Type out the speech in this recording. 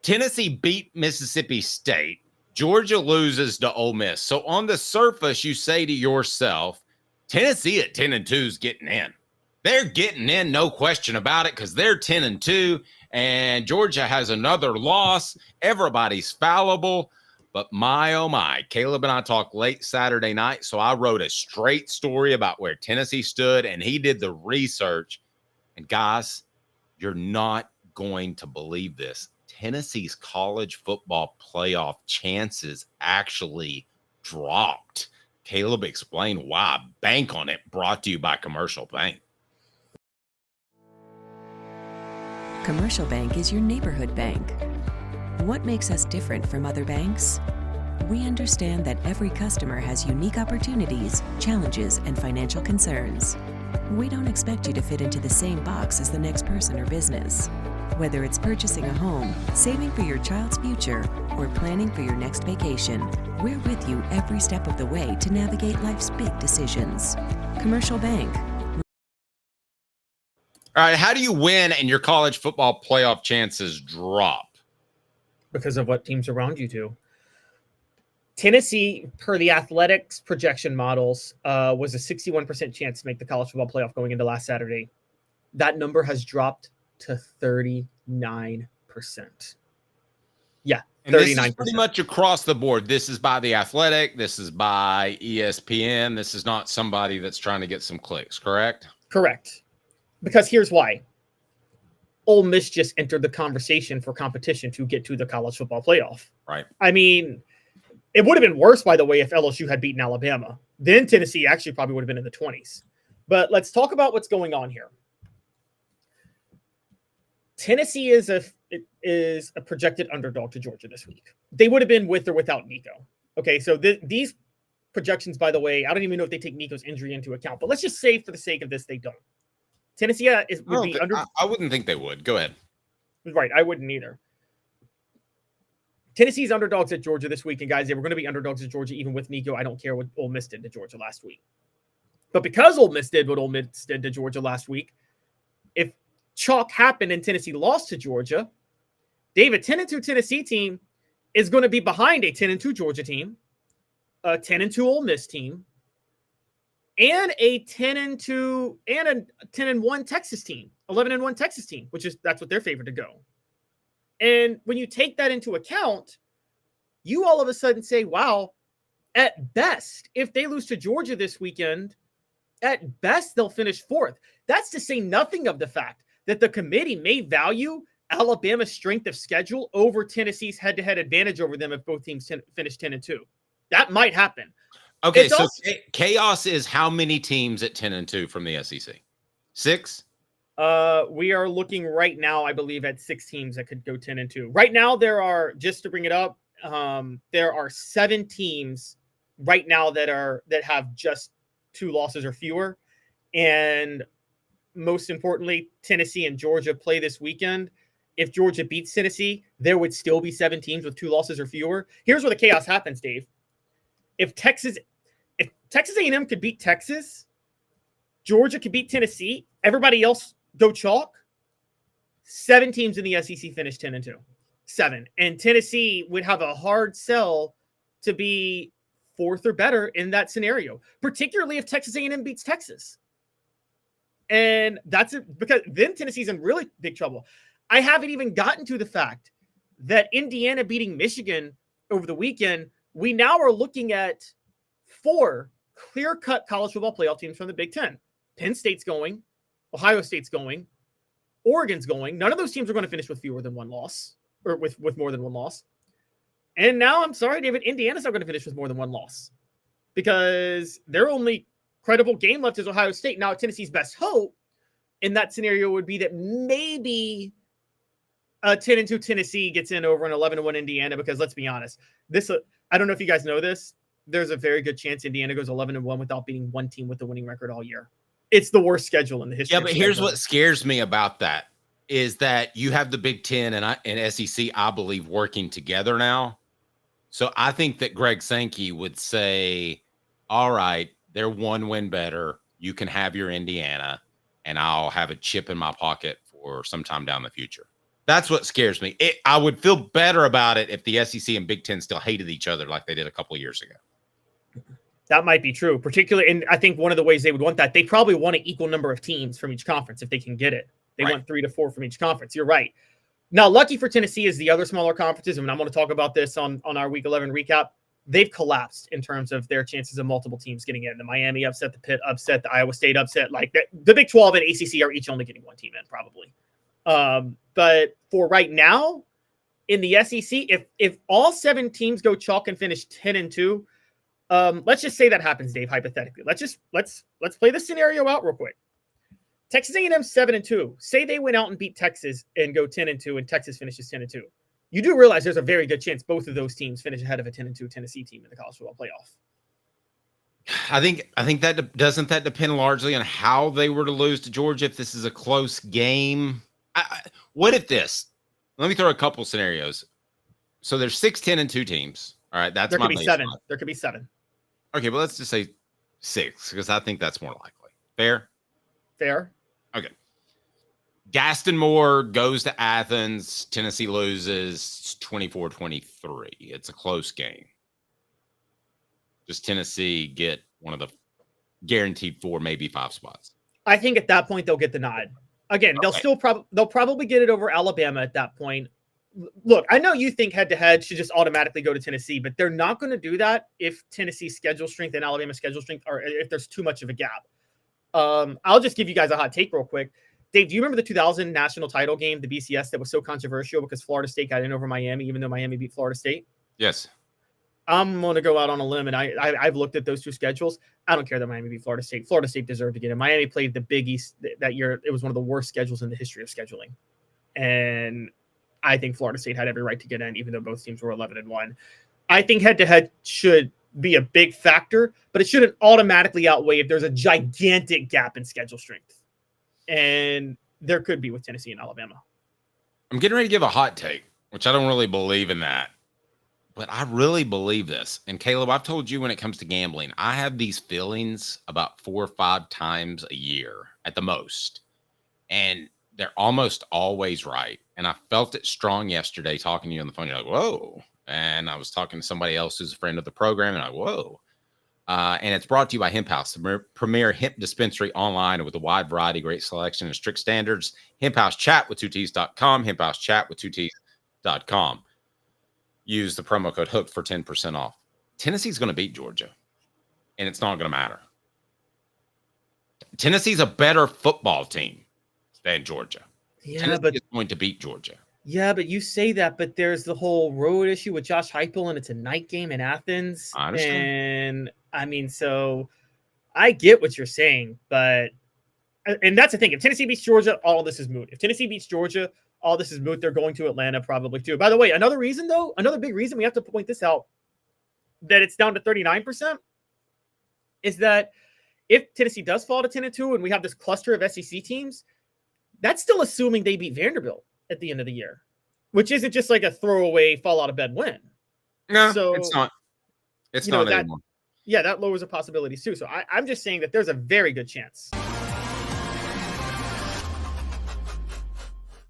Tennessee beat Mississippi State. Georgia loses to Ole Miss. So on the surface, you say to yourself, Tennessee at 10-2 is getting in. They're getting in, no question about it, because they're 10-2, and Georgia has another loss. Everybody's fallible. But my, oh my, Caleb and I talked late Saturday night, so I wrote a straight story about where Tennessee stood, and he did the research. And guys, you're not going to believe this. Tennessee's college football playoff chances actually dropped. Caleb, explain why. Bank on it. Brought to you by Commercial Bank. Commercial Bank is your neighborhood bank. What makes us different from other banks? We understand that every customer has unique opportunities, challenges, and financial concerns. We don't expect you to fit into the same box as the next person or business. Whether it's purchasing a home, saving for your child's future, or planning for your next vacation, we're with you every step of the way to navigate life's big decisions. Commercial Bank. All right, how do you win and your college football playoff chances drop? Because of what teams around you do. Tennessee, per the Athletics projection models, was a 61% chance to make the college football playoff going into last Saturday. That number has dropped to 39%. Yeah, 39%. And this is pretty much across the board. This is by the Athletic. This is by ESPN. This is not somebody that's trying to get some clicks, correct? Correct. Because here's why. Ole Miss just entered the conversation for competition to get to the college football playoff. Right. I mean, it would have been worse, by the way, if LSU had beaten Alabama. Then Tennessee actually probably would have been in the 20s. But let's talk about what's going on here. Tennessee is a projected underdog to Georgia this week. They would have been with or without Nico. Okay, so these projections, by the way, I don't even know if they take Nico's injury into account. But let's just say for the sake of this, they don't. Tennessee would be under. I wouldn't think they would. Go ahead. Right, I wouldn't either. Tennessee's underdogs at Georgia this week, and guys, they were going to be underdogs at Georgia even with Nico. I don't care what Ole Miss did to Georgia last week. But because Ole Miss did what Ole Miss did to Georgia last week, if chalk happened and Tennessee lost to Georgia, David, 10-2 Tennessee team is going to be behind a 10-2 Georgia team, a 10-2 Ole Miss team, and a 10-2 and a 10-1 Texas team, 11-1 Texas team, that's what they're favored to go. And when you take that into account, you all of a sudden say, wow, at best, if they lose to Georgia this weekend, at best, they'll finish fourth. That's to say nothing of the fact that the committee may value Alabama's strength of schedule over Tennessee's head-to-head advantage over them if both teams finish 10-2. That might happen. Okay, so chaos is how many teams at 10-2 from the SEC? 6? We are looking right now, I believe, at 6 teams that could go 10-2. Right now, there are, just to bring it up, there are 7 teams right now that have just 2 losses or fewer. And most importantly, Tennessee and Georgia play this weekend. If Georgia beats Tennessee, there would still be 7 teams with 2 losses or fewer. Here's where the chaos happens, Dave. If Texas A&M could beat Texas, Georgia could beat Tennessee, everybody else go chalk, 7 teams in the SEC finish 10-2. 7. And Tennessee would have a hard sell to be 4th or better in that scenario, particularly if Texas A&M beats Texas. And that's it, because then Tennessee's in really big trouble. I haven't even gotten to the fact that Indiana beating Michigan over the weekend, we now are looking at 4 clear-cut college football playoff teams from the Big Ten. Penn State's going. Ohio State's going. Oregon's going. None of those teams are going to finish with fewer than 1 loss, or with more than 1 loss. And now, I'm sorry, David, Indiana's not going to finish with more than 1 loss because their only credible game left is Ohio State. Now, Tennessee's best hope in that scenario would be that maybe a 10-2 Tennessee gets in over an 11-1 Indiana, because let's be honest, I don't know if you guys know this. There's a very good chance Indiana goes 11-1 without beating 1 team with a winning record all year. It's the worst schedule in the history. Yeah, but here's what scares me about that is that you have the Big Ten and SEC, I believe, working together now. So I think that Greg Sankey would say, all right, they're 1 win better. You can have your Indiana, and I'll have a chip in my pocket for sometime down the future. That's what scares me. I would feel better about it if the SEC and Big Ten still hated each other like they did a couple of years ago. That might be true, particularly. And I think one of the ways they would want that, they probably want an equal number of teams from each conference if they can get it. They want 3 to 4 from each conference. You're right. Now, lucky for Tennessee is the other smaller conferences, and I'm going to talk about this on our Week 11 recap. They've collapsed in terms of their chances of multiple teams getting in. The Miami upset, the Pitt upset, the Iowa State upset. Like the Big 12 and ACC are each only getting one team in, probably. But for right now, in the SEC, if all 7 teams go chalk and finish 10-2, let's just say that happens, Dave. Hypothetically, let's play this scenario out real quick. Texas A&M 7-2. Say they went out and beat Texas and go 10-2, and Texas finishes 10-2. You do realize there's a very good chance both of those teams finish ahead of a 10-2 Tennessee team in the college football playoff. I think that doesn't that depend largely on how they were to lose to Georgia. If this is a close game, what if this? Let me throw a couple scenarios. So there's 6, 10-2 teams. All right, that's there my could be 7. There could be 7. Okay, but let's just say 6 because I think that's more likely. Fair. Okay. Gaston Moore goes to Athens. Tennessee loses 24-23. It's a close game. Does Tennessee get one of the guaranteed 4, maybe 5 spots? I think at that point they'll get the nod. Again, they'll probably get it over Alabama at that point. Look, I know you think head-to-head should just automatically go to Tennessee, but they're not going to do that if Tennessee's schedule strength and Alabama's schedule strength, or if there's too much of a gap. I'll just give you guys a hot take real quick. Dave, do you remember the 2000 national title game, the BCS, that was so controversial because Florida State got in over Miami, even though Miami beat Florida State? Yes. I'm going to go out on a limb, and I've looked at those 2 schedules. I don't care that Miami beat Florida State. Florida State deserved to get in. Miami played the Big East that year. It was one of the worst schedules in the history of scheduling. And I think Florida State had every right to get in, even though both teams were 11-1. I think head-to-head should be a big factor, but it shouldn't automatically outweigh if there's a gigantic gap in schedule strength. And there could be with Tennessee and Alabama. I'm getting ready to give a hot take, which I don't really believe in that. But I really believe this. And Caleb, I've told you when it comes to gambling, I have these feelings about 4 or 5 times a year at the most. And they're almost always right. And I felt it strong yesterday talking to you on the phone. You're like, whoa. And I was talking to somebody else who's a friend of the program. And I'm like, whoa. And it's brought to you by Hemp House, the premier hemp dispensary online with a wide variety, great selection, and strict standards. Hemp House Chat with 2Ts.com. Hemp House Chat with 2Ts.com. Use the promo code HOOK for 10% off. Tennessee's going to beat Georgia, and it's not going to matter. Tennessee's a better football team than Georgia. Yeah, Tennessee but is going to beat Georgia. Yeah, but you say that, but there's the whole road issue with Josh Heupel, and it's a night game in Athens. I understand. And I mean, so I get what you're saying, but and that's the thing. If Tennessee beats Georgia, all of this is moot. If Tennessee beats Georgia, all this is moot. They're going to Atlanta probably too. By the way, another big reason we have to point this out, that it's down to 39%, is that if Tennessee does fall to 10-2 and we have this cluster of SEC teams, that's still assuming they beat Vanderbilt at the end of the year, which isn't just like a throwaway fall out of bed win. No, so, it's not. It's not anymore. Yeah, that lowers the possibilities too. So I'm just saying that there's a very good chance